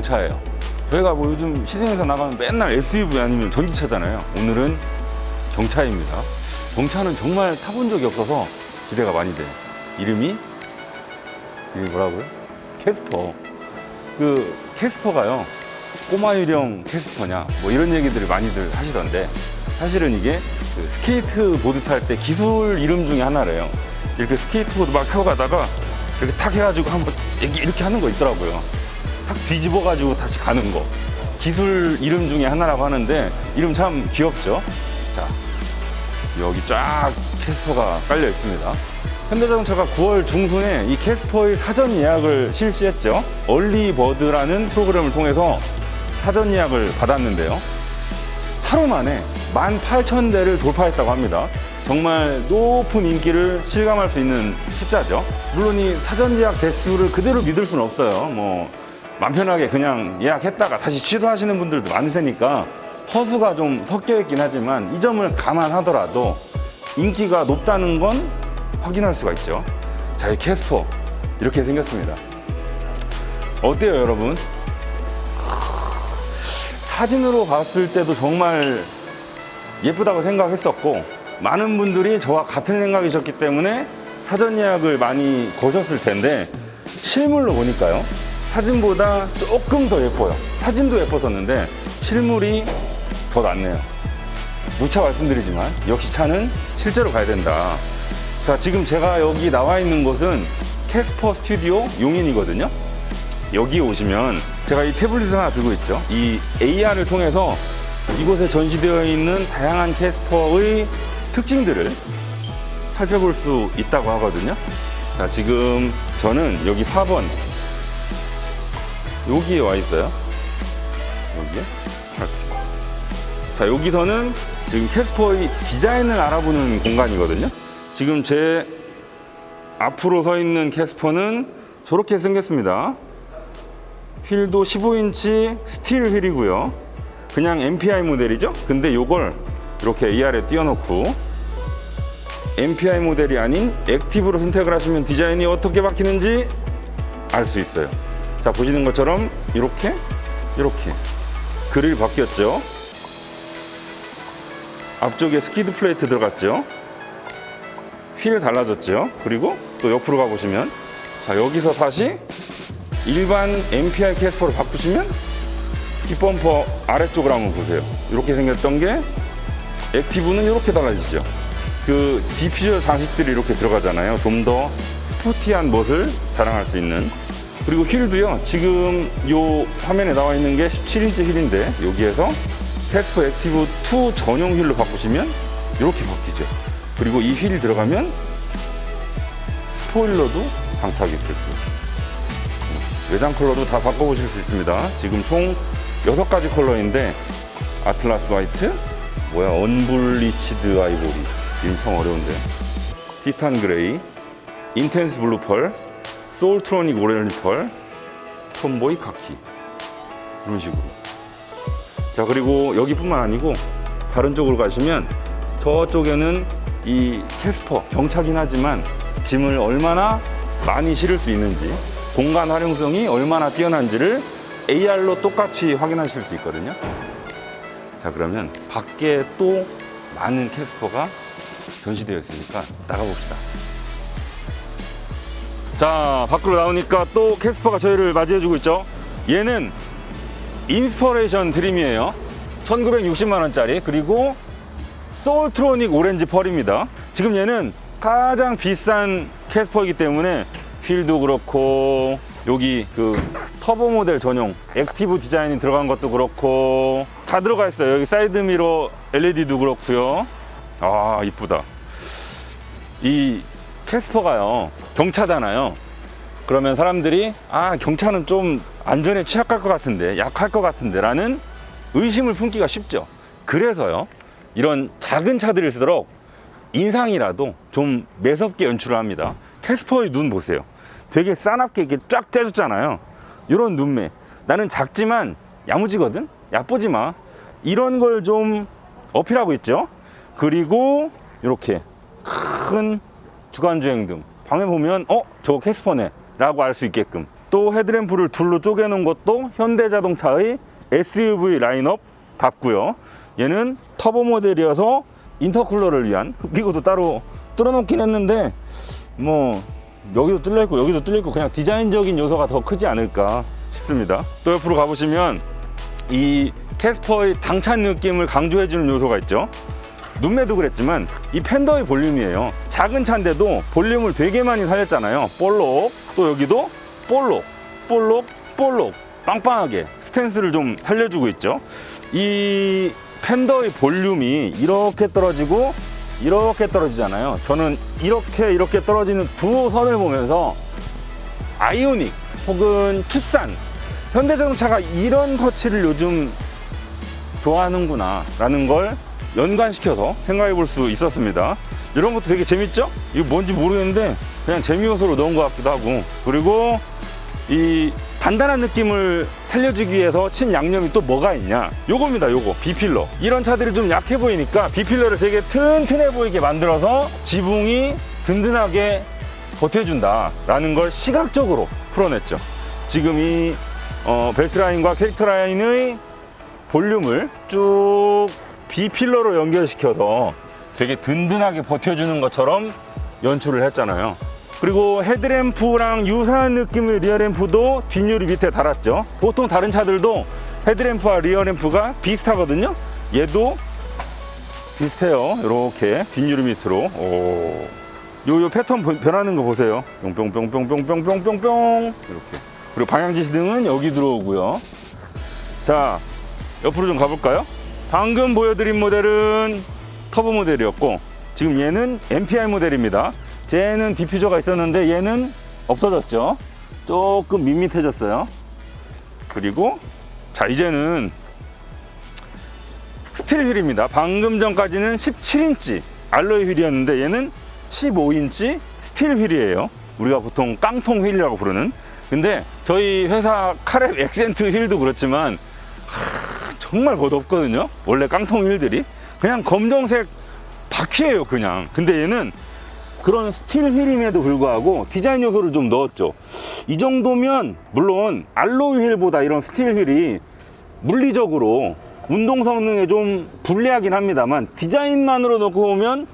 경차예요. 저희가 뭐 요즘 시승에서 나가면 맨날 SUV 아니면 전기차잖아요. 오늘은 경차입니다. 경차는 정말 타본 적이 없어서 기대가 많이 돼요. 이름이 뭐라고요? 캐스퍼. 그 캐스퍼가요, 꼬마 유령 캐스퍼냐 뭐 이런 얘기들을 많이들 하시던데, 사실은 이게 그 스케이트보드 탈 때 기술 이름 중에 하나래요. 이렇게 스케이트보드 막 타고 가다가 이렇게 탁 해가지고 한번 이렇게 하는 거 있더라고요. 탁 뒤집어 가지고 다시 가는 거, 기술 이름 중에 하나라고 하는데 이름 참 귀엽죠. 자, 여기 쫙 캐스퍼가 깔려 있습니다. 현대자동차가 9월 중순에 이 캐스퍼의 사전 예약을 실시했죠. 얼리버드라는 프로그램을 통해서 사전 예약을 받았는데요, 하루 만에 18,000대를 돌파했다고 합니다. 정말 높은 인기를 실감할 수 있는 숫자죠. 물론 이 사전 예약 대수를 그대로 믿을 수는 없어요. 뭐 맘 편하게 그냥 예약했다가 다시 취소하시는 분들도 많으니까 허수가 좀 섞여 있긴 하지만, 이 점을 감안하더라도 인기가 높다는 건 확인할 수가 있죠. 자, 이 캐스퍼 이렇게 생겼습니다. 어때요, 여러분? 사진으로 봤을 때도 정말 예쁘다고 생각했었고, 많은 분들이 저와 같은 생각이셨기 때문에 사전 예약을 많이 거셨을 텐데, 실물로 보니까요, 사진보다 조금 더 예뻐요. 사진도 예뻤었는데 실물이 더 낫네요. 무차 말씀드리지만 역시 차는 실제로 가야 된다. 자, 지금 제가 여기 나와 있는 곳은 캐스퍼 스튜디오 용인이거든요. 여기 오시면 제가 이 태블릿을 하나 들고 있죠. 이 AR을 통해서 이곳에 전시되어 있는 다양한 캐스퍼의 특징들을 살펴볼 수 있다고 하거든요. 자, 지금 저는 여기 4번 여기에 와 있어요. 여기에. 자, 여기서는 지금 캐스퍼의 디자인을 알아보는 공간이거든요. 지금 제 앞으로 서 있는 캐스퍼는 저렇게 생겼습니다. 휠도 15인치 스틸 휠이고요. 그냥 MPI 모델이죠. 근데 요걸 이렇게 AR에 띄워놓고 MPI 모델이 아닌 액티브로 선택을 하시면 디자인이 어떻게 바뀌는지 알 수 있어요. 자, 보시는 것처럼 이렇게 그릴 바뀌었죠. 앞쪽에 스키드 플레이트 들어갔죠. 휠 달라졌죠. 그리고 또 옆으로 가보시면, 자, 여기서 다시 일반 MPI 캐스퍼로 바꾸시면 뒷범퍼 아래쪽을 한번 보세요. 이렇게 생겼던 게 액티브는 이렇게 달라지죠. 그 디퓨저 장식들이 이렇게 들어가잖아요. 좀 더 스포티한 멋을 자랑할 수 있는. 그리고 휠도요, 지금 요 화면에 나와 있는 게 17인치 휠인데, 여기에서 캐스퍼 액티브 2 전용 휠로 바꾸시면 이렇게 바뀌죠. 그리고 이 휠이 들어가면 스포일러도 장착이 되고, 외장 컬러도 다 바꿔보실 수 있습니다. 지금 총 6가지 컬러인데, 아틀라스 화이트, 언블리치드 아이보리, 이름 참 어려운데, 티탄 그레이, 인텐스 블루 펄, 소울트로닉 오렌지 펄, 톰보이 카키, 이런 식으로. 자, 그리고 여기뿐만 아니고 다른 쪽으로 가시면 저쪽에는 이 캐스퍼 경차긴 하지만 짐을 얼마나 많이 실을 수 있는지, 공간 활용성이 얼마나 뛰어난지를 AR로 똑같이 확인하실 수 있거든요. 자, 그러면 밖에 또 많은 캐스퍼가 전시되어 있으니까 나가봅시다. 자, 밖으로 나오니까 또 캐스퍼가 저희를 맞이해주고 있죠. 얘는 인스퍼레이션 드림이에요. 1960만원짜리. 그리고 소울트로닉 오렌지 펄입니다. 지금 얘는 가장 비싼 캐스퍼이기 때문에 휠도 그렇고, 여기 그 터보 모델 전용 액티브 디자인이 들어간 것도 그렇고 다 들어가 있어요. 여기 사이드 미러 LED도 그렇고요. 아, 이쁘다. 이 캐스퍼가요, 경차잖아요. 그러면 사람들이 경차는 좀 안전에 취약할 것 같은데, 약할 것 같은데 라는 의심을 품기가 쉽죠. 그래서요, 이런 작은 차들일수록 인상이라도 좀 매섭게 연출을 합니다. 캐스퍼의 눈 보세요. 되게 싸납게 이렇게 쫙 째줬잖아요. 이런 눈매. 나는 작지만 야무지거든? 얕보지 마. 이런 걸 좀 어필하고 있죠. 그리고 이렇게 큰 주간주행등, 방에 보면 저거 캐스퍼네 라고 알 수 있게끔 또 헤드램프를 둘로 쪼개놓은 것도 현대자동차의 SUV 라인업답고요. 얘는 터보 모델이어서 인터쿨러를 위한 흡기구도 따로 뚫어놓긴 했는데 뭐 여기도 뚫려있고 여기도 뚫려있고 그냥 디자인적인 요소가 더 크지 않을까 싶습니다. 또 옆으로 가보시면 이 캐스퍼의 당찬 느낌을 강조해주는 요소가 있죠. 눈매도 그랬지만 이 팬더의 볼륨이에요. 작은 차인데도 볼륨을 되게 많이 살렸잖아요. 볼록, 또 여기도 볼록, 볼록, 볼록 빵빵하게 스탠스를 좀 살려주고 있죠. 이 팬더의 볼륨이 이렇게 떨어지고 이렇게 떨어지잖아요. 저는 이렇게 떨어지는 두 선을 보면서 아이오닉 혹은 투싼, 현대자동차가 이런 터치를 요즘 좋아하는구나 라는 걸 연관시켜서 생각해 볼 수 있었습니다. 이런 것도 되게 재밌죠? 이거 뭔지 모르겠는데 그냥 재미 요소로 넣은 것 같기도 하고, 그리고 이 단단한 느낌을 살려주기 위해서 친 양념이 또 뭐가 있냐, 요겁니다. 요거 B필러. 이런 차들이 좀 약해 보이니까 B필러를 되게 튼튼해 보이게 만들어서 지붕이 든든하게 버텨준다 라는 걸 시각적으로 풀어냈죠. 지금 이 벨트라인과 캐릭터라인의 볼륨을 쭉 B필러로 연결시켜서 되게 든든하게 버텨주는 것처럼 연출을 했잖아요. 그리고 헤드램프랑 유사한 느낌의 리어램프도 뒷유리 밑에 달았죠. 보통 다른 차들도 헤드램프와 리어램프가 비슷하거든요. 얘도 비슷해요. 이렇게 뒷유리 밑으로. 요 패턴 변하는 거 보세요. 뿅뿅뿅뿅뿅뿅뿅뿅뿅 이렇게. 그리고 방향지시등은 여기 들어오고요. 자, 옆으로 좀 가볼까요? 방금 보여드린 모델은 터보 모델이었고, 지금 얘는 MPI 모델입니다. 쟤는 디퓨저가 있었는데 얘는 없어졌죠. 조금 밋밋해졌어요. 그리고 자, 이제는 스틸 휠입니다. 방금 전까지는 17인치 알로이 휠이었는데 얘는 15인치 스틸 휠이에요. 우리가 보통 깡통 휠이라고 부르는. 근데 저희 회사 카랩 액센트 휠도 그렇지만 정말 멋없거든요. 원래 깡통 휠들이 그냥 검정색 바퀴예요 그냥. 근데 얘는 그런 스틸 휠임에도 불구하고 디자인 요소를 좀 넣었죠. 이 정도면 물론 알로이 휠보다 이런 스틸 휠이 물리적으로 운동 성능에 좀 불리하긴 합니다만 디자인만으로 놓고 보면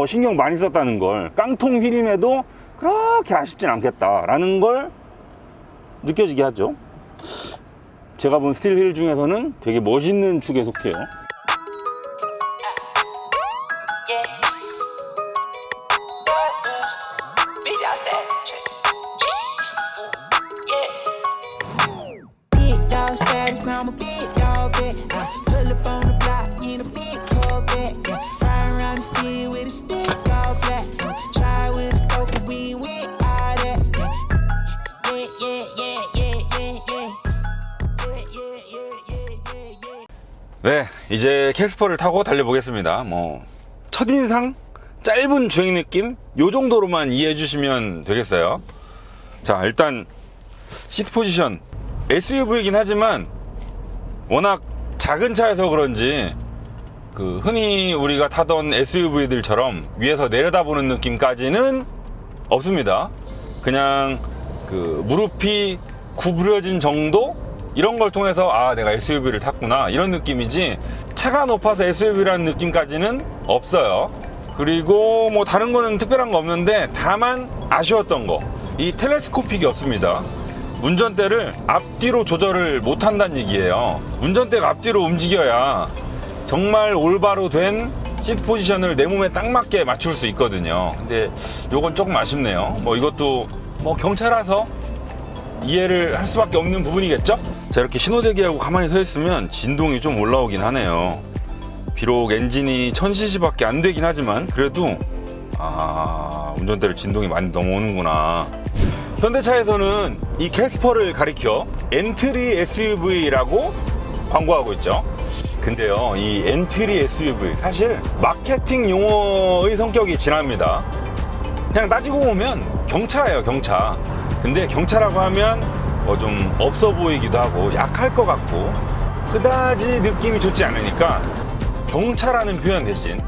신경 많이 썼다는 걸, 깡통 휠임에도 그렇게 아쉽진 않겠다라는 걸 느껴지게 하죠. 제가 본 스틸 휠 중에서는 되게 멋있는 축에 속해요. 네, 이제 캐스퍼를 타고 달려보겠습니다. 뭐 첫인상 짧은 주행 느낌 요 정도로만 이해해 주시면 되겠어요. 자, 일단 시트 포지션 SUV이긴 하지만 워낙 작은 차여서 그런지 그 흔히 우리가 타던 SUV들처럼 위에서 내려다보는 느낌까지는 없습니다. 그냥 그 무릎이 구부려진 정도? 이런 걸 통해서 내가 SUV를 탔구나 이런 느낌이지, 차가 높아서 SUV라는 느낌까지는 없어요. 그리고 뭐 다른 거는 특별한 거 없는데, 다만 아쉬웠던 거, 이 텔레스코픽이 없습니다. 운전대를 앞뒤로 조절을 못 한다는 얘기예요. 운전대가 앞뒤로 움직여야 정말 올바로 된 시트 포지션을 내 몸에 딱 맞게 맞출 수 있거든요. 근데 요건 조금 아쉽네요. 뭐 이것도 뭐 경차라서 이해를 할 수밖에 없는 부분이겠죠? 자, 이렇게 신호대기하고 가만히 서 있으면 진동이 좀 올라오긴 하네요. 비록 엔진이 1000cc밖에 안 되긴 하지만 그래도 운전대를 진동이 많이 넘어오는구나. 현대차에서는 이 캐스퍼를 가리켜 엔트리 SUV라고 광고하고 있죠. 근데요, 이 엔트리 SUV 사실 마케팅 용어의 성격이 진합니다. 그냥 따지고 보면 경차예요, 경차. 근데 경차라고 하면 좀 없어 보이기도 하고 약할 것 같고 그다지 느낌이 좋지 않으니까 경차라는 표현 대신,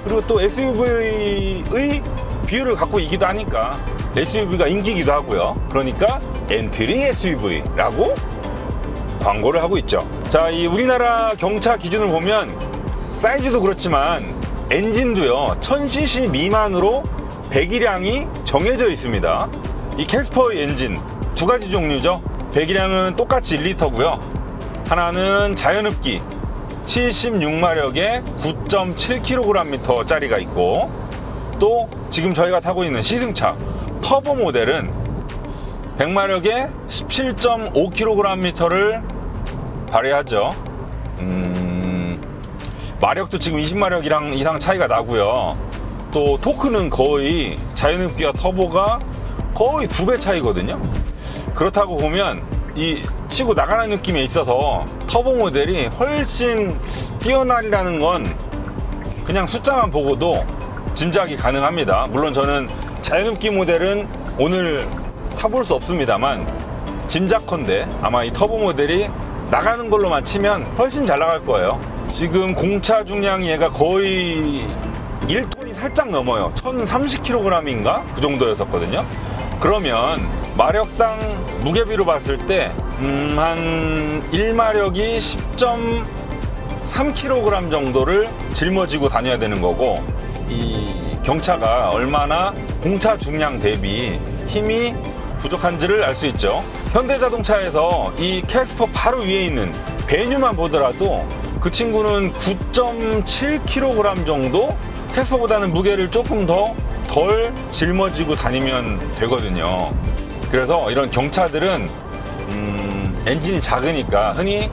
그리고 또 SUV의 비율을 갖고 있기도 하니까 SUV가 인기기도 하고요. 그러니까 엔트리 SUV라고 광고를 하고 있죠. 자, 이 우리나라 경차 기준을 보면 사이즈도 그렇지만 엔진도요 1000cc 미만으로 배기량이 정해져 있습니다. 이 캐스퍼의 엔진 두 가지 종류죠. 배기량은 똑같이 1리터고요. 하나는 자연흡기 76마력에 9.7kgm 짜리가 있고, 또 지금 저희가 타고 있는 시승차 터보 모델은 100마력에 17.5kgm를 발휘하죠. 마력도 지금 20마력 이상 차이가 나고요. 또 토크는 거의 자연흡기와 터보가 거의 2배 차이거든요. 그렇다고 보면 이 치고 나가는 느낌에 있어서 터보 모델이 훨씬 뛰어나리라는 건 그냥 숫자만 보고도 짐작이 가능합니다. 물론 저는 자연흡기 모델은 오늘 타볼 수 없습니다만 짐작컨대 아마 이 터보 모델이 나가는 걸로만 치면 훨씬 잘 나갈 거예요. 지금 공차 중량이 얘가 거의 1톤이 살짝 넘어요. 1030kg인가? 그 정도였었거든요. 그러면 마력당 무게비로 봤을 때 한 1마력이 10.3kg 정도를 짊어지고 다녀야 되는 거고, 이 경차가 얼마나 공차 중량 대비 힘이 부족한지를 알 수 있죠. 현대자동차에서 이 캐스퍼 바로 위에 있는 베뉴만 보더라도 그 친구는 9.7kg 정도, 캐스퍼보다는 무게를 조금 덜 짊어지고 다니면 되거든요. 그래서 이런 경차들은 엔진이 작으니까 흔히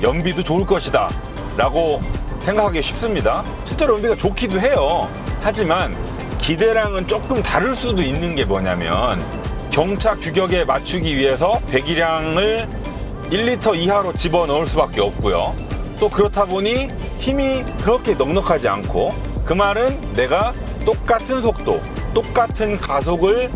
연비도 좋을 것이다 라고 생각하기 쉽습니다. 실제로 연비가 좋기도 해요. 하지만 기대랑은 조금 다를 수도 있는 게 뭐냐면, 경차 규격에 맞추기 위해서 배기량을 1리터 이하로 집어넣을 수밖에 없고요. 또 그렇다 보니 힘이 그렇게 넉넉하지 않고, 그 말은 내가 똑같은 속도, 똑같은 가속을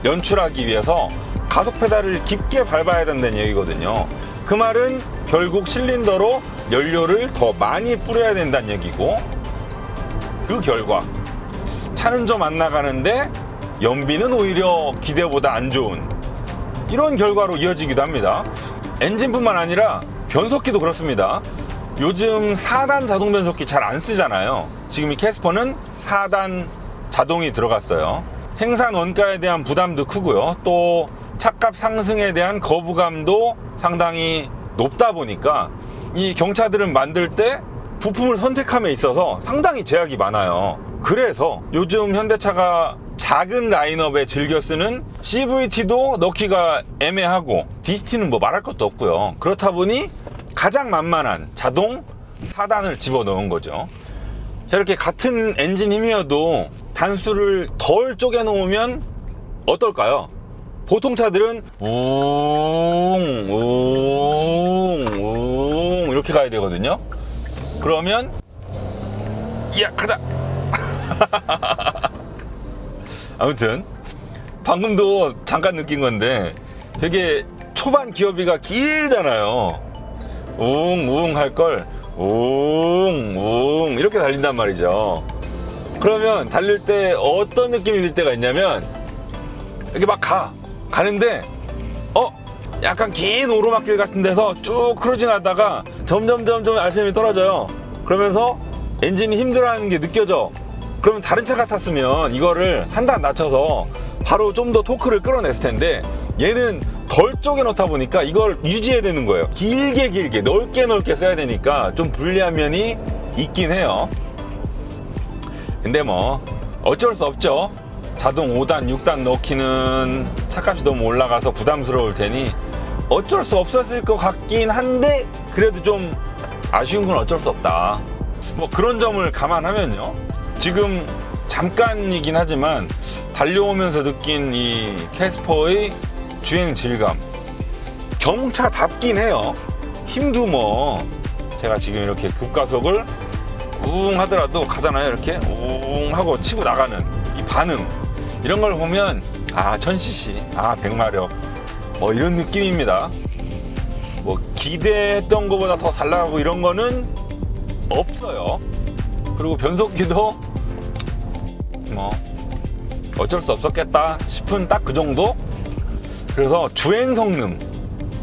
연출하기 위해서 가속 페달을 깊게 밟아야 된다는 얘기거든요. 그 말은 결국 실린더로 연료를 더 많이 뿌려야 된다는 얘기고, 그 결과 차는 좀 안 나가는데 연비는 오히려 기대보다 안 좋은 이런 결과로 이어지기도 합니다. 엔진뿐만 아니라 변속기도 그렇습니다. 요즘 4단 자동 변속기 잘 안 쓰잖아요. 지금 이 캐스퍼는 4단 자동이 들어갔어요. 생산 원가에 대한 부담도 크고요. 또 차값 상승에 대한 거부감도 상당히 높다 보니까 이 경차들은 만들 때 부품을 선택함에 있어서 상당히 제약이 많아요. 그래서 요즘 현대차가 작은 라인업에 즐겨 쓰는 CVT도 넣기가 애매하고 DCT는 뭐 말할 것도 없고요. 그렇다 보니 가장 만만한 자동 4단을 집어넣은 거죠. 자, 이렇게 같은 엔진 힘이어도 단수를 덜 쪼개 놓으면 어떨까요? 보통 차들은 웅 이렇게 가야 되거든요. 그러면 야 가자. 아무튼 방금도 잠깐 느낀 건데 되게 초반 기어비가 길잖아요. 웅 할 걸 웅 이렇게 달린단 말이죠. 그러면 달릴 때 어떤 느낌이 들 때가 있냐면, 이렇게 막 가는데 약간 긴 오르막길 같은 데서 쭉 크루징 하다가 점점 RPM이 떨어져요. 그러면서 엔진이 힘들어하는 게 느껴져. 그러면 다른 차 같았으면 이거를 한 단 낮춰서 바로 좀 더 토크를 끌어냈을 텐데, 얘는 덜 쪼개 놓다 보니까 이걸 유지해야 되는 거예요. 길게 넓게 써야 되니까 좀 불리한 면이 있긴 해요. 근데 뭐 어쩔 수 없죠. 자동 5단 6단 넣기는 차값이 너무 올라가서 부담스러울 테니 어쩔 수 없었을 것 같긴 한데, 그래도 좀 아쉬운 건 어쩔 수 없다. 뭐 그런 점을 감안하면요, 지금 잠깐이긴 하지만 달려오면서 느낀 이 캐스퍼의 주행 질감, 경차답긴 해요. 힘도 뭐 제가 지금 이렇게 급가속을 웅 하더라도 가잖아요. 이렇게 웅 하고 치고 나가는 이 반응, 이런 걸 보면 1000cc, 100마력 뭐 이런 느낌입니다. 뭐 기대했던 것보다 더 잘 나가고 이런 거는 없어요. 그리고 변속기도 뭐 어쩔 수 없었겠다 싶은 딱 그 정도. 그래서 주행 성능,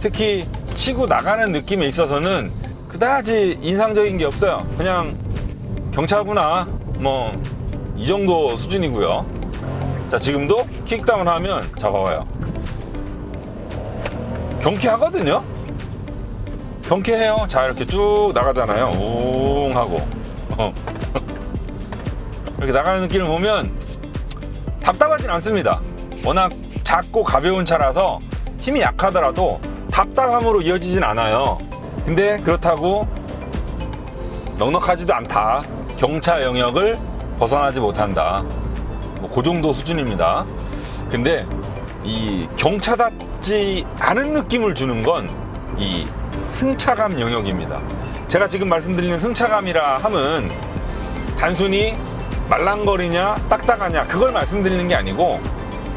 특히 치고 나가는 느낌에 있어서는 그다지 인상적인 게 없어요. 그냥 경차구나 뭐 이 정도 수준이고요. 자, 지금도 킥다운 하면 자 봐봐요, 경쾌하거든요. 경쾌해요. 자, 이렇게 쭉 나가잖아요. 웅 하고 이렇게 나가는 느낌을 보면 답답하진 않습니다. 워낙 작고 가벼운 차라서 힘이 약하더라도 답답함으로 이어지진 않아요. 근데 그렇다고 넉넉하지도 않다. 경차 영역을 벗어나지 못한다. 뭐 그 정도 수준입니다. 근데 이 경차답지 않은 느낌을 주는 건 이 승차감 영역입니다. 제가 지금 말씀드리는 승차감이라 함은 단순히 말랑거리냐 딱딱하냐 그걸 말씀드리는 게 아니고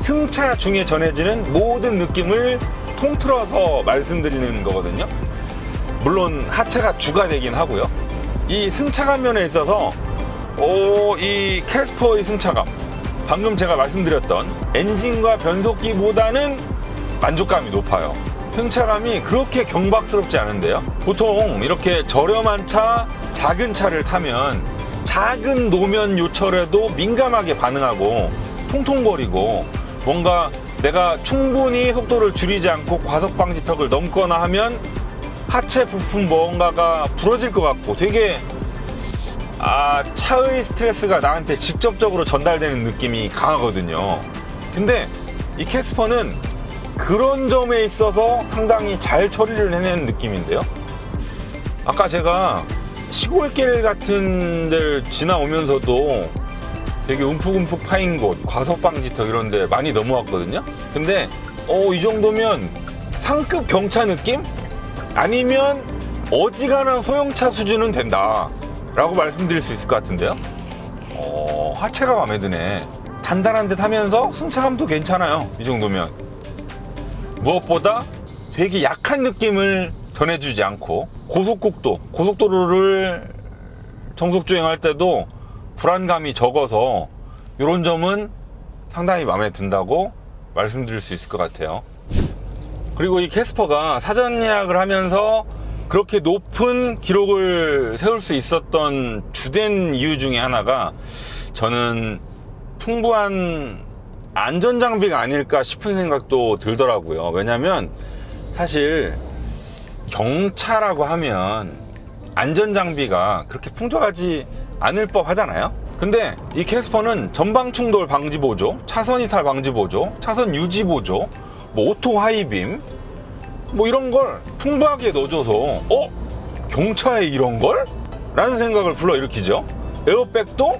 승차 중에 전해지는 모든 느낌을 통틀어서 말씀드리는 거거든요. 물론 하체가 주가 되긴 하고요. 이 승차감 면에 있어서 이 캐스퍼의 승차감, 방금 제가 말씀드렸던 엔진과 변속기보다는 만족감이 높아요. 승차감이 그렇게 경박스럽지 않은데요. 보통 이렇게 저렴한 차, 작은 차를 타면 작은 노면 요철에도 민감하게 반응하고 통통거리고 뭔가 내가 충분히 속도를 줄이지 않고 과속 방지턱을 넘거나 하면 하체 부품 뭔가가 부러질 것 같고 되게 차의 스트레스가 나한테 직접적으로 전달되는 느낌이 강하거든요. 근데 이 캐스퍼는 그런 점에 있어서 상당히 잘 처리를 해내는 느낌인데요. 아까 제가 시골길 같은 데를 지나오면서도 되게 움푹움푹 파인 곳, 과속방지턱 이런 데 많이 넘어왔거든요. 근데 이 정도면 상급 경차 느낌? 아니면 어지간한 소형차 수준은 된다 라고 말씀드릴 수 있을 것 같은데요. 하체가 마음에 드네. 단단한 듯 하면서 승차감도 괜찮아요. 이 정도면 무엇보다 되게 약한 느낌을 전해주지 않고 고속도로를 정속주행할 때도 불안감이 적어서 이런 점은 상당히 마음에 든다고 말씀드릴 수 있을 것 같아요. 그리고 이 캐스퍼가 사전 예약을 하면서 그렇게 높은 기록을 세울 수 있었던 주된 이유 중에 하나가 저는 풍부한 안전장비가 아닐까 싶은 생각도 들더라고요. 왜냐면 사실 경차라고 하면 안전장비가 그렇게 풍족하지 않을 법 하잖아요. 근데 이 캐스퍼는 전방 충돌 방지 보조, 차선 이탈 방지 보조, 차선 유지 보조, 뭐 오토 하이빔 뭐 이런 걸 풍부하게 넣어줘서 경차에 이런 걸? 라는 생각을 불러일으키죠. 에어백도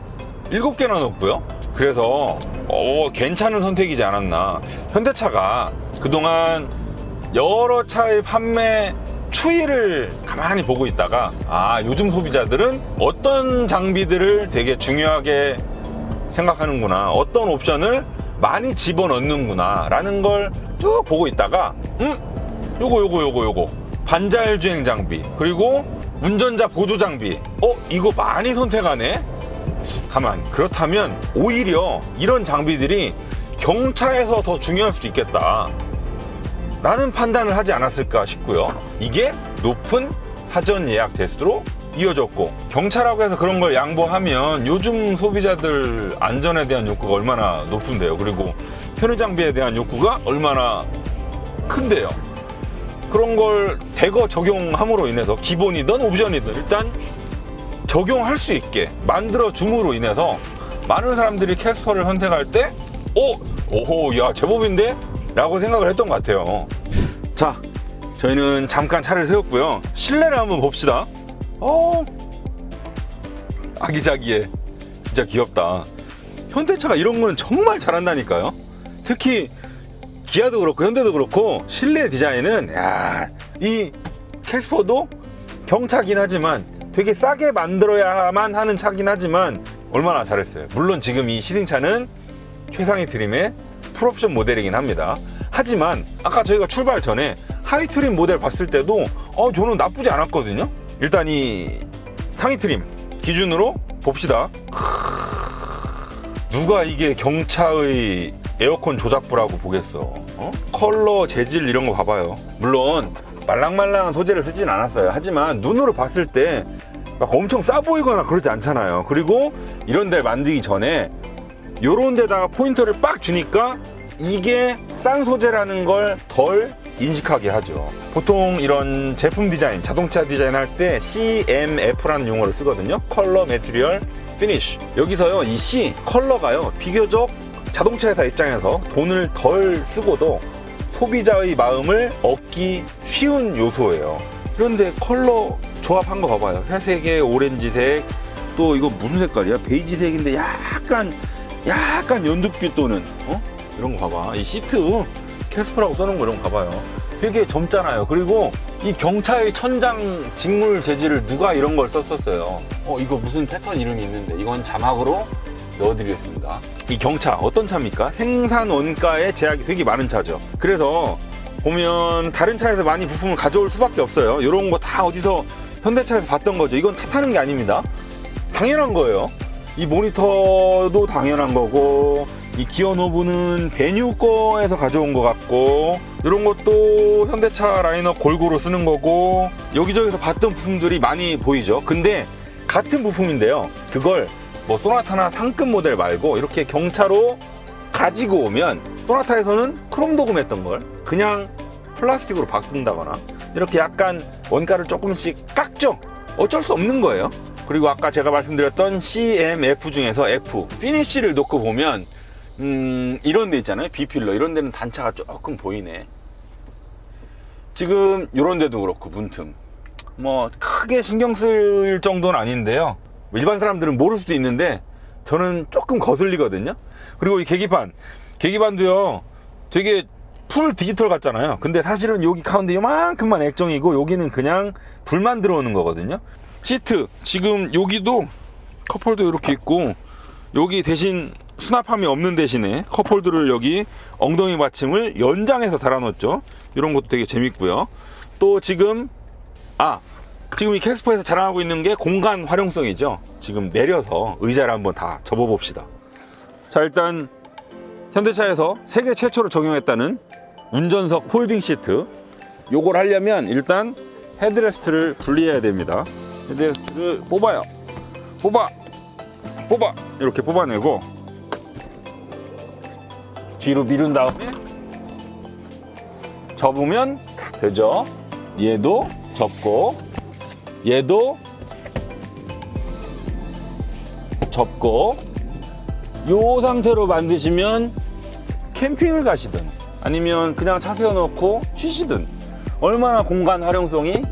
7개나 넣었고요. 그래서 괜찮은 선택이지 않았나. 현대차가 그동안 여러 차의 판매 추이를 가만히 보고 있다가 요즘 소비자들은 어떤 장비들을 되게 중요하게 생각하는구나, 어떤 옵션을 많이 집어넣는구나 라는 걸 쭉 보고 있다가 요거 반자율 주행 장비 그리고 운전자 보조 장비 이거 많이 선택하네. 가만, 그렇다면 오히려 이런 장비들이 경차에서 더 중요할 수도 있겠다 라는 판단을 하지 않았을까 싶고요. 이게 높은 사전 예약 대수로 이어졌고, 경차라고 해서 그런 걸 양보하면 요즘 소비자들 안전에 대한 욕구가 얼마나 높은데요. 그리고 편의 장비에 대한 욕구가 얼마나 큰데요. 그런 걸 대거 적용함으로 인해서 기본이든 옵션이든 일단 적용할 수 있게 만들어 줌으로 인해서 많은 사람들이 캐스퍼를 선택할 때 오호 야 제법인데? 라고 생각을 했던 것 같아요. 자, 저희는 잠깐 차를 세웠고요. 실내를 한번 봅시다. 아기자기해. 진짜 귀엽다. 현대차가 이런 거는 정말 잘한다니까요. 특히 기아도 그렇고 현대도 그렇고 실내 디자인은 이 캐스퍼도 경차긴 하지만 되게 싸게 만들어야만 하는 차긴 하지만 얼마나 잘했어요. 물론 지금 이 시승차는 최상위 트림의 풀옵션 모델이긴 합니다. 하지만 아까 저희가 출발 전에 하위 트림 모델 봤을 때도 저는 나쁘지 않았거든요. 일단 이 상위 트림 기준으로 봅시다. 누가 이게 경차의 에어컨 조작부라고 보겠어. 어? 컬러, 재질 이런 거 봐봐요. 물론 말랑말랑한 소재를 쓰진 않았어요. 하지만 눈으로 봤을 때 막 엄청 싸 보이거나 그러지 않잖아요. 그리고 이런 데를 만들기 전에 요런 데다가 포인터를 빡 주니까 이게 싼 소재라는 걸 덜 인식하게 하죠. 보통 이런 제품 디자인, 자동차 디자인 할 때 CMF라는 용어를 쓰거든요. 컬러, 매티리얼, 피니쉬. 여기서요, 이 C, 컬러가요, 비교적 자동차 회사 입장에서 돈을 덜 쓰고도 소비자의 마음을 얻기 쉬운 요소예요. 그런데 컬러 조합한 거 봐봐요. 회색에 오렌지색, 또 이거 무슨 색깔이야? 베이지색인데 약간 연두빛 도는 이런 거 봐봐. 이 시트 캐스퍼라고 써놓은 거 이런 거 봐봐요. 되게 젊잖아요. 그리고 이 경차의 천장 직물 재질을 누가 이런 걸 썼었어요. 이거 무슨 패턴 이름이 있는데 이건 자막으로 넣어드리겠습니다. 이 경차 어떤 차입니까? 생산 원가에 제약이 되게 많은 차죠. 그래서 보면 다른 차에서 많이 부품을 가져올 수밖에 없어요. 이런 거 다 어디서 현대차에서 봤던 거죠. 이건 탓하는 게 아닙니다. 당연한 거예요. 이 모니터도 당연한 거고, 이 기어 노브는 베뉴 거에서 가져온 것 같고, 이런 것도 현대차 라인업 골고루 쓰는 거고, 여기저기서 봤던 부품들이 많이 보이죠. 근데 같은 부품인데요, 그걸 뭐 소나타나 상급 모델 말고 이렇게 경차로 가지고 오면, 소나타에서는 크롬 도금했던 걸 그냥 플라스틱으로 바꾼다거나 이렇게 약간 원가를 조금씩 깎죠. 어쩔 수 없는 거예요. 그리고 아까 제가 말씀드렸던 CMF 중에서 F, 피니쉬를 놓고 보면 이런 데 있잖아요. B필러 이런 데는 단차가 조금 보이네. 지금 이런 데도 그렇고 문틈 뭐 크게 신경 쓸 정도는 아닌데요. 일반 사람들은 모를 수도 있는데 저는 조금 거슬리거든요. 그리고 이 계기판도요 되게 풀 디지털 같잖아요. 근데 사실은 여기 가운데 요만큼만 액정이고 여기는 그냥 불만 들어오는 거거든요. 시트 지금 여기도 컵홀더 이렇게 있고, 여기 대신 수납함이 없는 대신에 컵홀더를 여기 엉덩이 받침을 연장해서 달아놓았죠. 이런 것도 되게 재밌고요. 또 지금 이 캐스퍼에서 자랑하고 있는 게 공간 활용성이죠. 지금 내려서 의자를 한번 다 접어봅시다. 자, 일단 현대차에서 세계 최초로 적용했다는 운전석 폴딩 시트, 요걸 하려면 일단 헤드레스트를 분리해야 됩니다. 헤드레스트를 뽑아 이렇게 뽑아내고 뒤로 미룬 다음에 접으면 되죠. 얘도 접고 얘도 접고, 요 상태로 만드시면 캠핑을 가시든 아니면 그냥 차 세워놓고 쉬시든 얼마나 공간 활용성이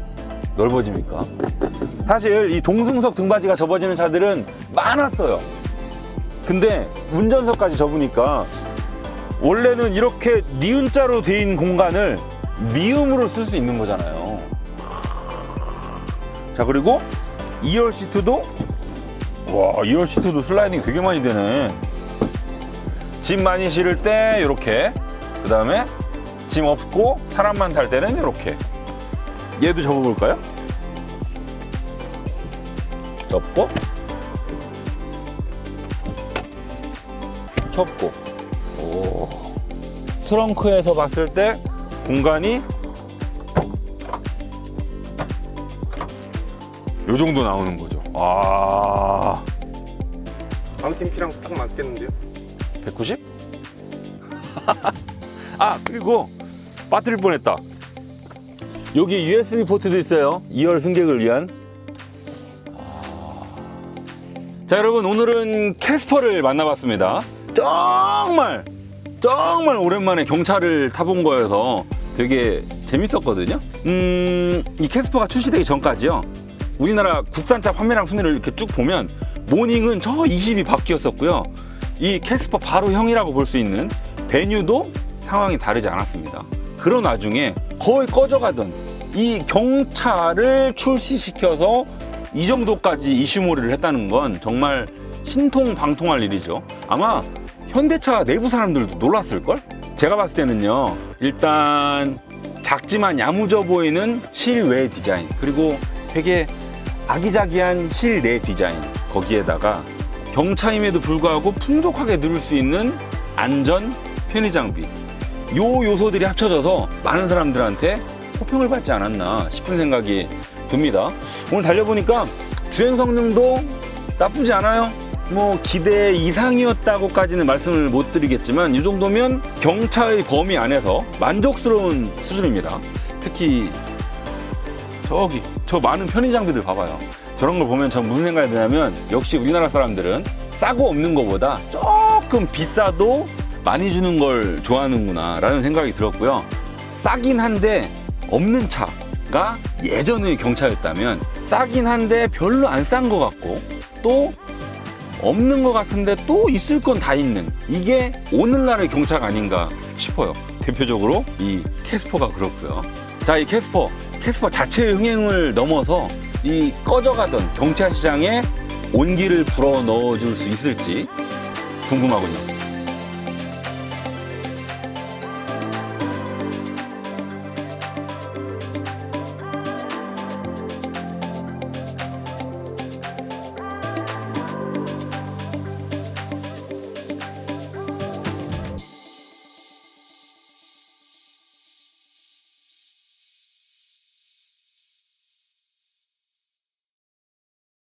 넓어집니까? 사실 이 동승석 등받이가 접어지는 차들은 많았어요. 근데 운전석까지 접으니까 원래는 이렇게 니은자로 돼 있는 공간을 미음으로 쓸 수 있는 거잖아요. 자, 그리고 2열 시트도 2열 시트도 슬라이딩 되게 많이 되네. 짐 많이 실을 때 이렇게, 그 다음에 짐 없고 사람만 탈 때는 이렇게. 얘도 접어볼까요? 접고 접고. 트렁크에서 봤을 때 공간이 요 정도 나오는 거죠. 마운틴 P랑 딱 맞겠는데요? 190? 그리고 빠뜨릴 뻔했다. 여기 USB 포트도 있어요. 2열 승객을 위한. 자, 여러분, 오늘은 캐스퍼를 만나봤습니다. 정말 오랜만에 경차를 타본 거여서 되게 재밌었거든요. 이 캐스퍼가 출시되기 전까지요, 우리나라 국산차 판매량 순위를 이렇게 쭉 보면 모닝은 저 20이 바뀌었었고요. 이 캐스퍼 바로 형이라고 볼 수 있는 베뉴도 상황이 다르지 않았습니다. 그런 와중에 거의 꺼져가던 이 경차를 출시시켜서 이 정도까지 이슈몰이를 했다는 건 정말 신통방통할 일이죠. 아마 현대차 내부 사람들도 놀랐을걸? 제가 봤을 때는요, 일단 작지만 야무져 보이는 실외 디자인, 그리고 되게 아기자기한 실내 디자인, 거기에다가 경차임에도 불구하고 풍족하게 누릴 수 있는 안전, 편의 장비, 요 요소들이 합쳐져서 많은 사람들한테 호평을 받지 않았나 싶은 생각이 듭니다. 오늘 달려보니까 주행 성능도 나쁘지 않아요. 뭐 기대 이상이었다고까지는 말씀을 못 드리겠지만 이 정도면 경차의 범위 안에서 만족스러운 수준입니다. 특히 저기 저 많은 편의 장비들 봐봐요. 저런 걸 보면 전 무슨 생각이 드냐면 역시 우리나라 사람들은 싸고 없는 것보다 조금 비싸도 많이 주는 걸 좋아하는구나 라는 생각이 들었고요. 싸긴 한데 없는 차가 예전의 경차였다면 싸긴 한데 별로 안 싼 것 같고 또 없는 것 같은데 또 있을 건 다 있는, 이게 오늘날의 경차가 아닌가 싶어요. 대표적으로 이 캐스퍼가 그렇고요. 자, 이 캐스퍼 자체의 흥행을 넘어서 이 꺼져가던 경차 시장에 온기를 불어 넣어줄 수 있을지 궁금하군요.